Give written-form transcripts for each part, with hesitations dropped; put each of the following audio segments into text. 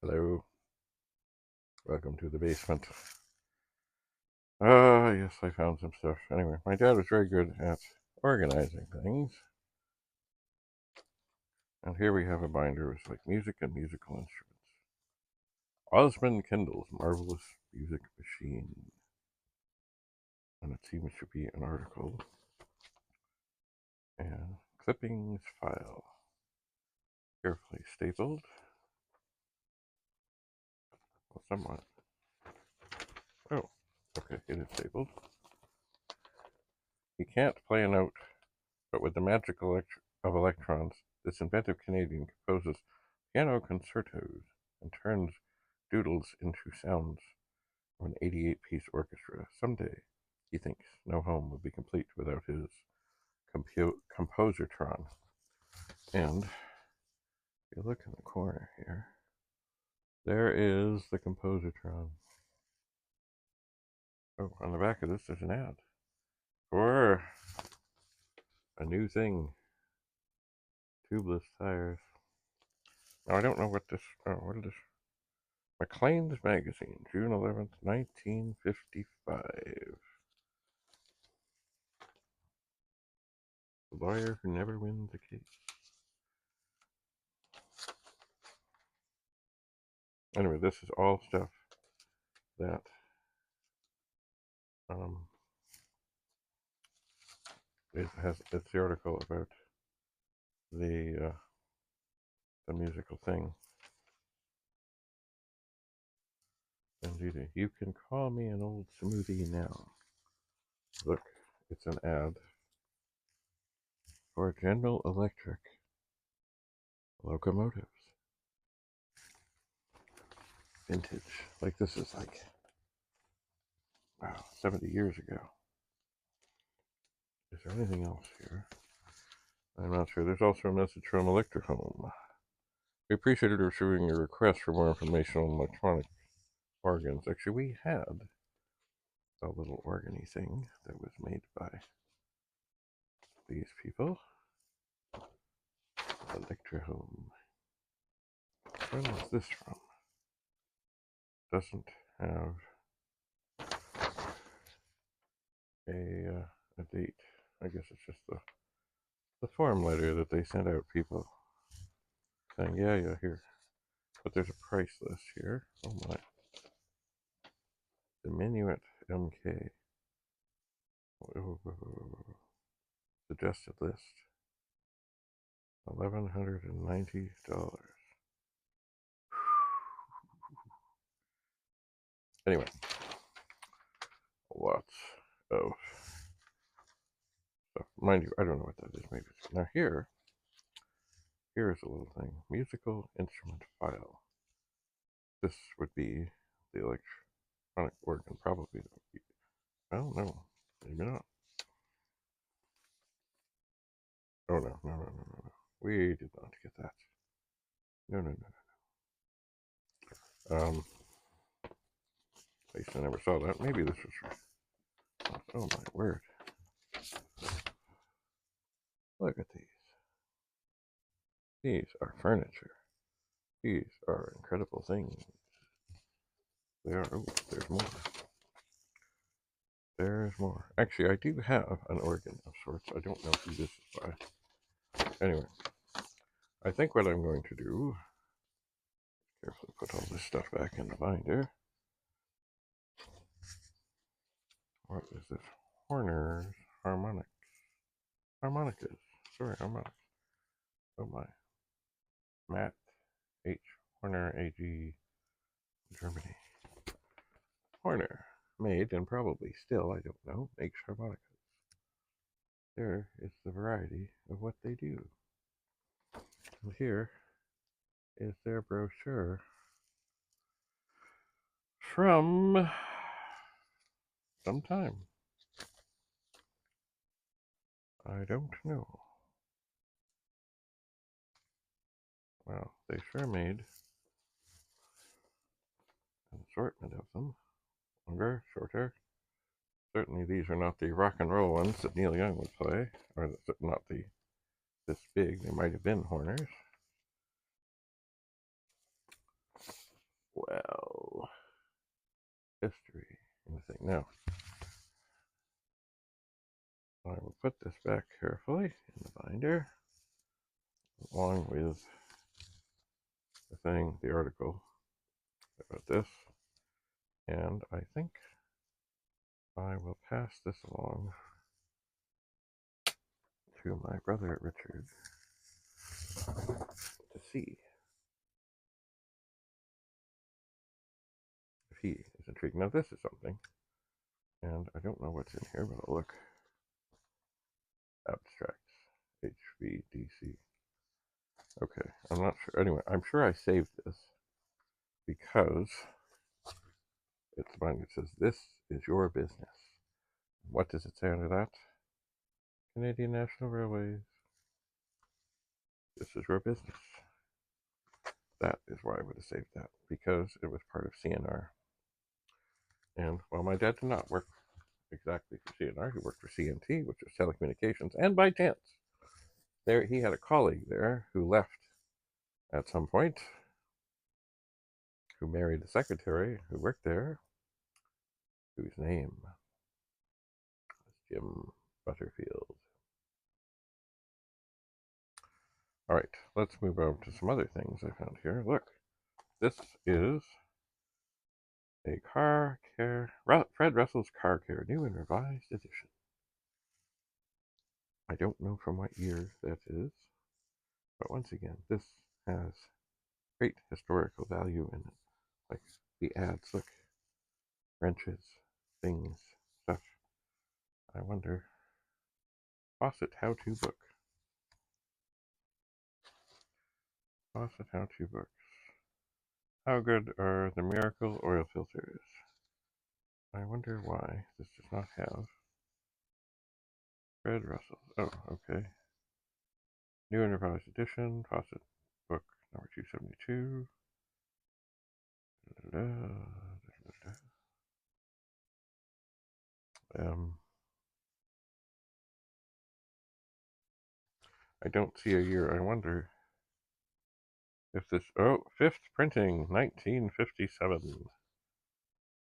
Hello, welcome to the basement. Yes, I found some stuff. Anyway, my dad was very good at organizing things. And here we have a binder with like music and musical instruments. Osmond Kendall's Marvelous Music Machine. And it seems to be an article. And clippings file. Carefully stapled. Well, somewhat. Oh, okay, it is stapled. He can't play a note, but with the magic of electrons, this inventive Canadian composes piano concertos and turns doodles into sounds of an 88-piece orchestra. Someday, he thinks, no home would be complete without his composertron. And if you look in the corner here, there is the composertron. Oh, on the back of this, there's an ad for a new thing, tubeless tires. Now, I don't know what this, what is this? Maclean's Magazine, June 11th, 1955. The lawyer who never wins a case. Anyway, this is all stuff that it's the article about the musical thing. Indeed, you can call me an old smoothie now. Look, it's an ad for General Electric locomotives. Vintage. Like this is like, wow, 70 years ago. Is there anything else here? I'm not sure. There's also a message from Electrohome. We appreciated receiving your request for more information on electronic organs. Actually, we had a little organy thing that was made by these people. Electrohome. When was this from? Doesn't have a date. I guess it's just the form letter that they sent out people saying, yeah, here. But there's a price list here. Oh my. Diminuent MK. Suggested list. $1,190. Anyway, lots of stuff. Mind you, I don't know what that is. Maybe it's, now here is a little thing. Musical instrument file. This would be the electronic organ, probably. I don't know. Maybe not. Oh no. We did not get that. No. At least I never saw that. Maybe this was. Oh my word! Look at these. These are furniture. These are incredible things. They are. Oh, there's more. There's more. Actually, I do have an organ of sorts. I don't know who this is by. Anyway, I think what I'm going to do. Carefully put all this stuff back in the binder. What is this? Horner's harmonicas. Sorry, harmonics. Oh my. Matt H. Horner AG, Germany. Horner, made and probably still, I don't know, makes harmonicas. There is the variety of what they do. And here is their brochure from some time. I don't know. Well, they sure made an assortment of them. Longer, shorter. Certainly these are not the rock and roll ones that Neil Young would play, or not this big. They might have been Horners. Well, history in the thing. Now, I will put this back carefully in the binder, along with the thing, the article about this. And I think I will pass this along to my brother Richard to see if he is intrigued. Now, this is something, and I don't know what's in here, but I'll look. Abstracts, HVDC. Okay, I'm not sure. Anyway, I'm sure I saved this because it's the one that says, "This is your business." What does it say under that? Canadian National Railways. This is your business. That is why I would have saved that, because it was part of CNR. And while my dad did not work exactly for CNR, he worked for CNT, which was telecommunications, and by chance, there he had a colleague there who left at some point, who married the secretary who worked there, whose name was Jim Butterfield. All right, let's move over to some other things I found here. Look, this is a car care, Fred Russell's Car Care, new and revised edition. I don't know from what year that is, but once again, this has great historical value in it. Like the ads, look, wrenches, things, stuff. I wonder, faucet how-to book. Faucet how-to books. How good are the Miracle oil filters? I wonder why this does not have Fred Russell. Oh, okay. New and revised edition, faucet book number 272. I don't see a year. I wonder if this. Oh, fifth printing, 1957.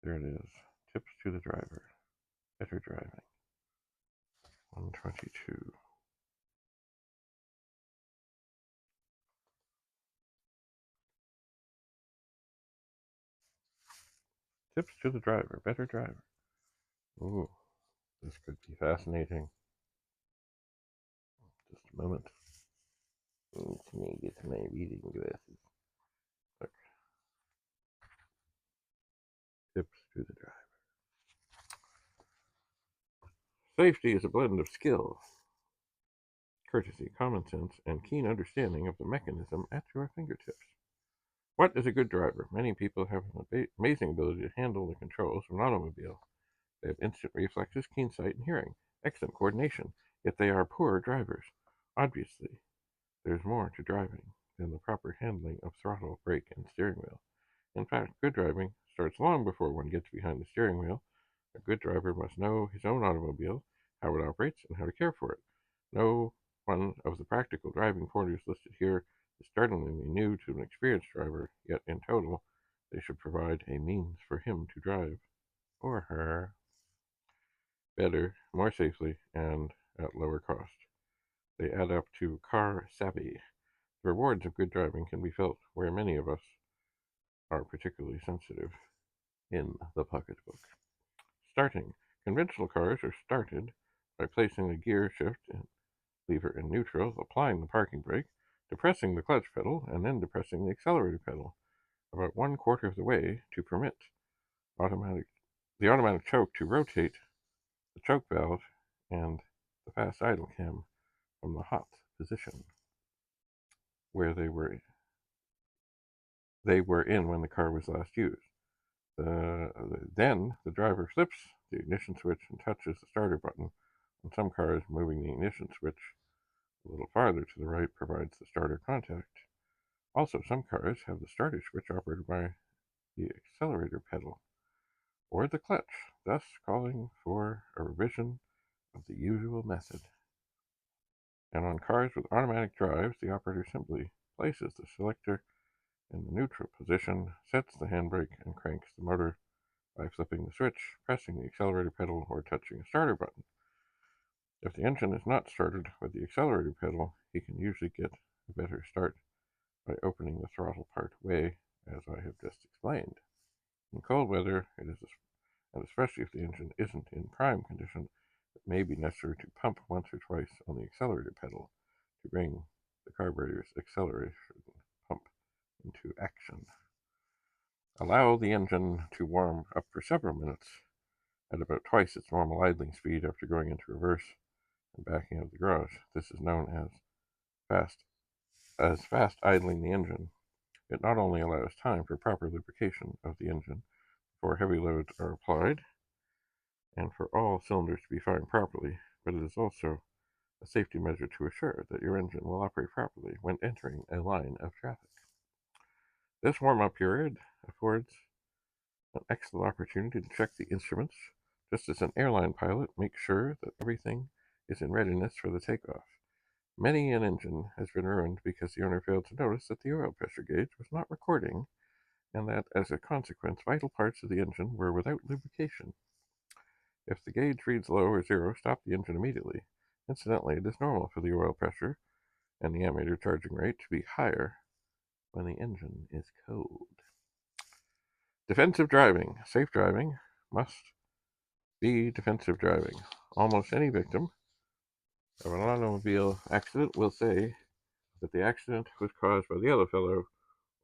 There it is. Tips to the driver. Better driving. 122. Tips to the driver. Better driver. Ooh, this could be fascinating. Just a moment. Let me get my reading glasses. Look. Tips to the driver. Safety is a blend of skill, courtesy, common sense, and keen understanding of the mechanism at your fingertips. What is a good driver? Many people have an amazing ability to handle the controls of an automobile. They have instant reflexes, keen sight, and hearing, excellent coordination, yet they are poor drivers. Obviously, there's more to driving than the proper handling of throttle, brake, and steering wheel. In fact, good driving starts long before one gets behind the steering wheel. A good driver must know his own automobile, how it operates, and how to care for it. No one of the practical driving pointers listed here is startlingly new to an experienced driver, yet in total, they should provide a means for him to drive, or her, better, more safely, and at lower cost. They add up to car savvy. The rewards of good driving can be felt where many of us are particularly sensitive in the pocketbook. Starting. Conventional cars are started by placing the gear shift and lever in neutral, applying the parking brake, depressing the clutch pedal, and then depressing the accelerator pedal about 1/4 of the way to permit the automatic choke to rotate the choke valve and the fast idle cam from the hot position where they were in when the car was last used. Then the driver flips the ignition switch and touches the starter button. On some cars, moving the ignition switch a little farther to the right provides the starter contact. Also, some cars have the starter switch operated by the accelerator pedal or the clutch, thus calling for a revision of the usual method. And on cars with automatic drives, the operator simply places the selector in the neutral position, sets the handbrake, and cranks the motor by flipping the switch, pressing the accelerator pedal, or touching a starter button. If the engine is not started with the accelerator pedal, he can usually get a better start by opening the throttle part way, as I have just explained. In cold weather, and especially if the engine isn't in prime condition, it may be necessary to pump once or twice on the accelerator pedal to bring the carburetor's acceleration pump into action. Allow the engine to warm up for several minutes at about twice its normal idling speed after going into reverse and backing out of the garage. This is known as fast idling the engine. It not only allows time for proper lubrication of the engine before heavy loads are applied and for all cylinders to be firing properly, but it is also a safety measure to assure that your engine will operate properly when entering a line of traffic. This warm-up period affords an excellent opportunity to check the instruments, just as an airline pilot makes sure that everything is in readiness for the takeoff. Many an engine has been ruined because the owner failed to notice that the oil pressure gauge was not recording and that, as a consequence, vital parts of the engine were without lubrication. If the gauge reads low or zero, stop the engine immediately. Incidentally, it is normal for the oil pressure and the ammeter charging rate to be higher when the engine is cold. Defensive driving. Safe driving must be defensive driving. Almost any victim of an automobile accident will say that the accident was caused by the other fellow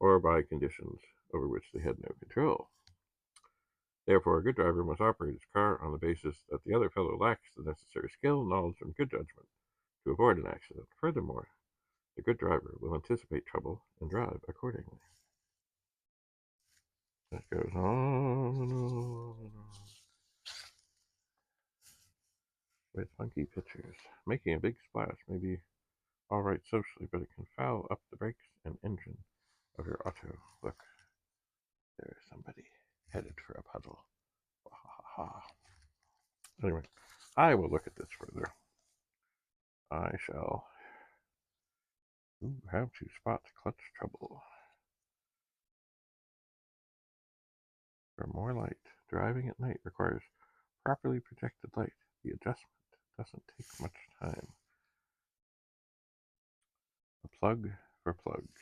or by conditions over which they had no control. Therefore, a good driver must operate his car on the basis that the other fellow lacks the necessary skill, knowledge, and good judgment to avoid an accident. Furthermore, the good driver will anticipate trouble and drive accordingly. It goes on and on with funky pictures. Making a big splash may be all right socially, but it can foul up the brakes and engine of your auto. Look, there's somebody headed for a puddle. Ha ha ha. Anyway, I will look at this further. I shall. How to spot clutch trouble. For more light, driving at night requires properly projected light. The adjustment doesn't take much time. A plug for plugs.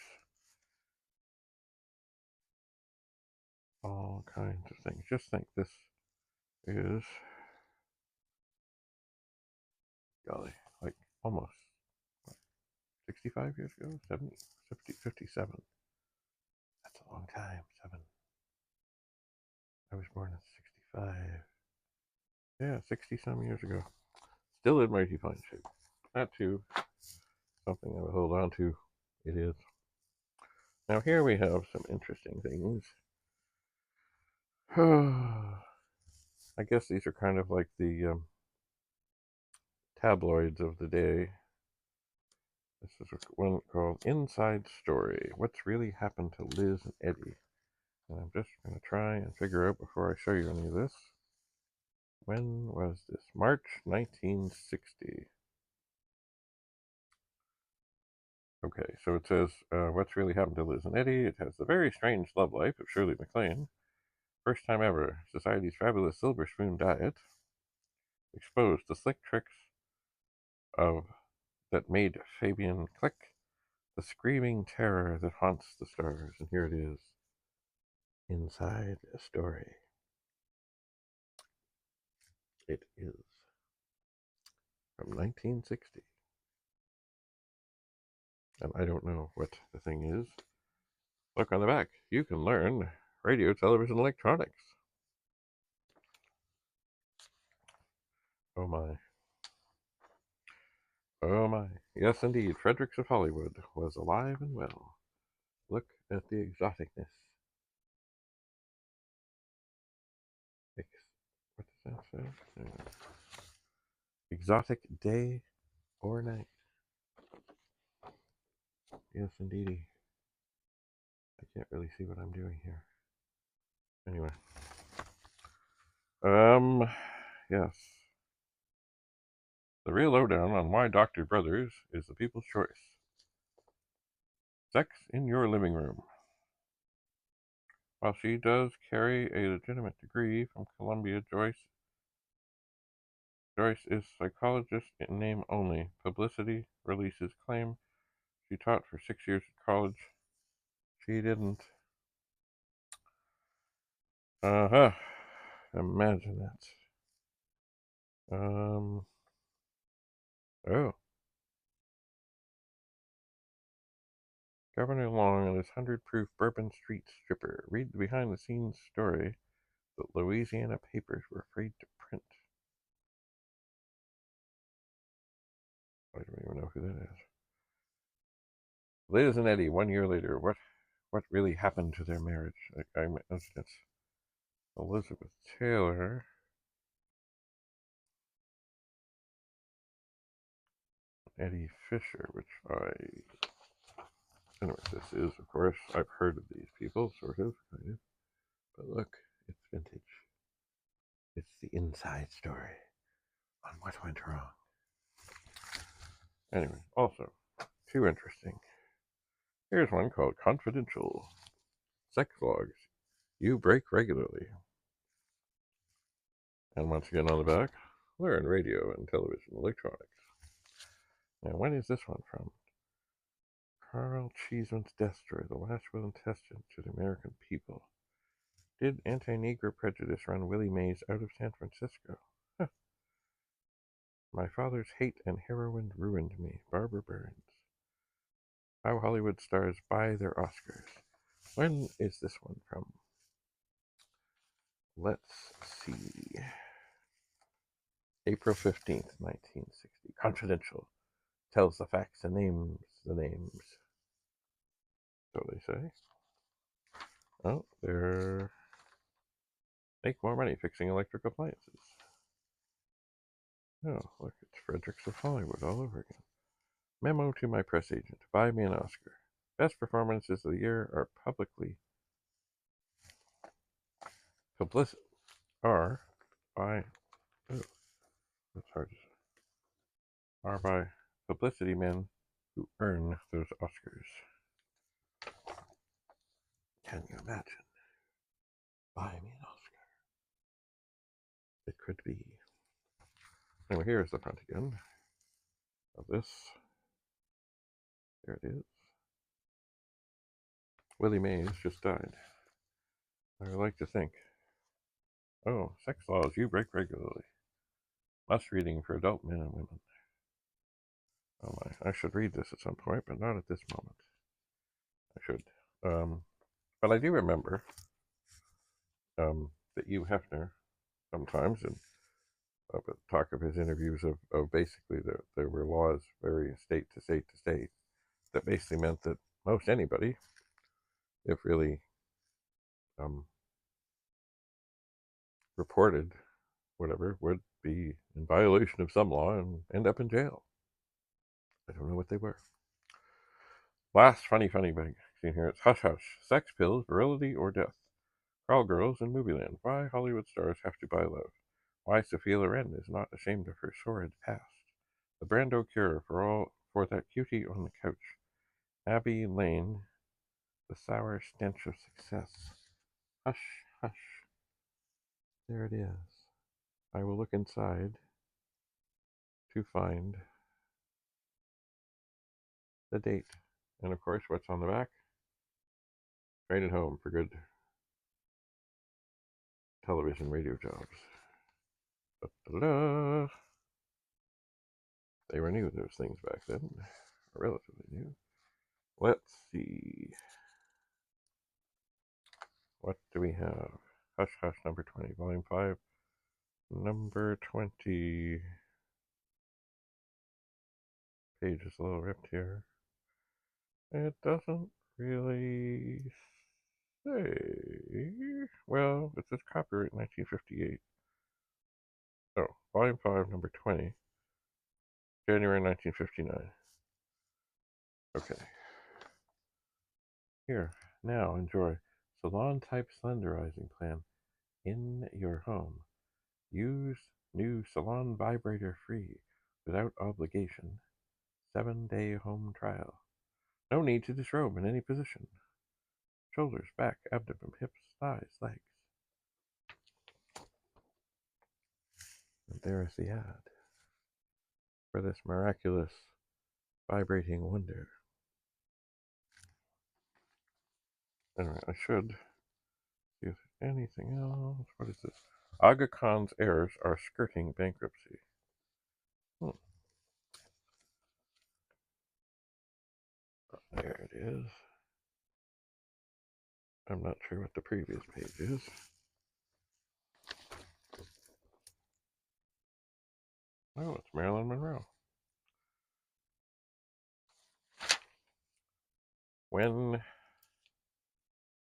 All kinds of things. Just think, this is, golly, like almost 65 years ago? 70, 50, 57. That's a long time. 7. I was born in 65. Yeah, 60 some years ago. Still in mighty fine shape. That too, something I will hold on to. It is. Now here we have some interesting things. I guess these are kind of like the tabloids of the day. This is one called Inside Story. What's really happened to Liz and Eddie? And I'm just going to try and figure out before I show you any of this. When was this? March 1960. Okay, so it says, what's really happened to Liz and Eddie? It has the very strange love life of Shirley MacLaine. First time ever, society's fabulous silver spoon diet. Exposed the slick tricks of that made Fabian click. The screaming terror that haunts the stars. And here it is. Inside a Story. It is from 1960. And I don't know what the thing is. Look on the back. You can learn radio, television, electronics. Oh my. Oh my. Yes, indeed. Fredericks of Hollywood was alive and well. Look at the exoticness. What does that say? Yeah. Exotic day or night. Yes, indeedy. I can't really see what I'm doing here. Anyway. Yes. The real lowdown on why Dr. Brothers is the people's choice. Sex in your living room. While she does carry a legitimate degree from Columbia, Joyce is psychologist in name only. Publicity releases claim she taught for 6 years at college. She didn't. Uh-huh. Imagine that. Oh. Governor Long and his 100-proof Bourbon Street stripper. Read the behind-the-scenes story that Louisiana papers were afraid to print. I don't even know who that is. Liz and Eddie, 1 year later. What really happened to their marriage? I imagine it's Elizabeth Taylor. Eddie Fisher, which anyway, this is, of course, I've heard of these people, sort of, kind of. But look, it's vintage. It's the inside story on what went wrong. Anyway, also, too interesting. Here's one called Confidential. Sex logs you break regularly. And once again on the back, learn radio and television electronics. Now, when is this one from? Carl Cheeseman's death story, the last will and testament to the American people. Did anti-Negro prejudice run Willie Mays out of San Francisco? Huh. My father's hate and heroin ruined me. Barbara Burns. How Hollywood stars buy their Oscars. When is this one from? Let's see. April 15th, 1960. Confidential. Tells the facts and names the names. So they say. Oh, they're make more money fixing electric appliances. Oh, look, it's Fredericks of Hollywood all over again. Memo to my press agent. Buy me an Oscar. Best performances of the year are publicly publicity are by oh, that's hard to say. Are by publicity men who earn those Oscars. Can you imagine? Buy me an Oscar. It could be. Anyway, here's the front again of this. There it is. Willie Mays just died. I would like to think. Oh, sex laws you break regularly. Must reading for adult men and women. Oh my, I should read this at some point, but not at this moment. I should. But I do remember that Hugh Hefner sometimes, and talk of his interviews of basically there were laws varying state to state to state that basically meant that most anybody, if really reported whatever, would be in violation of some law and end up in jail. I don't know what they were. Last funny bag scene here. It's Hush Hush. Sex pills, virility, or death. Crawl girls in movieland. Why Hollywood stars have to buy love. Why Sophia Loren is not ashamed of her sordid past. The Brando cure for that cutie on the couch. Abby Lane. The sour stench of success. Hush, hush. There it is. I will look inside to find the date. And of course, what's on the back? Train at home for good television radio jobs. Da-da-da. They were new, those things back then. Relatively new. Let's see. What do we have? Hush Hush number 20, volume 5. Number 20. Page is a little ripped here. It doesn't really say. Well, it says copyright 1958. Oh, volume 5, number 20. January 1959. Okay. Here, now enjoy salon-type slenderizing plan in your home. Use new salon vibrator free without obligation. 7-day home trial. No need to disrobe in any position. shoulders, back, abdomen, hips, thighs, legs. And there is the ad for this miraculous vibrating wonder. Anyway, I should see if there's anything else. What is this? Aga Khan's heirs are skirting bankruptcy. There it is. I'm not sure what the previous page is. Oh, it's Marilyn Monroe. When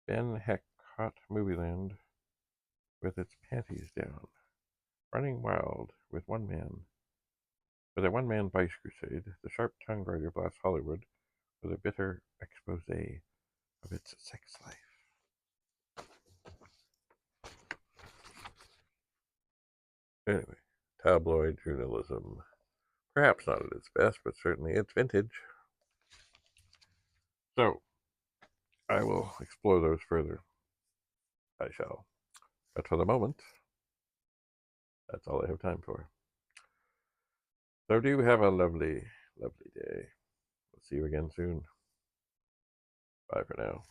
Ben Heck caught Movieland with its panties down, running wild with a one-man vice crusade, the sharp-tongued writer blasts Hollywood with a bitter expose of its sex life. Anyway, tabloid journalism. Perhaps not at its best, but certainly it's vintage. So, I will explore those further. I shall. But for the moment, that's all I have time for. So do have a lovely, lovely day. We'll see you again soon. Bye for now.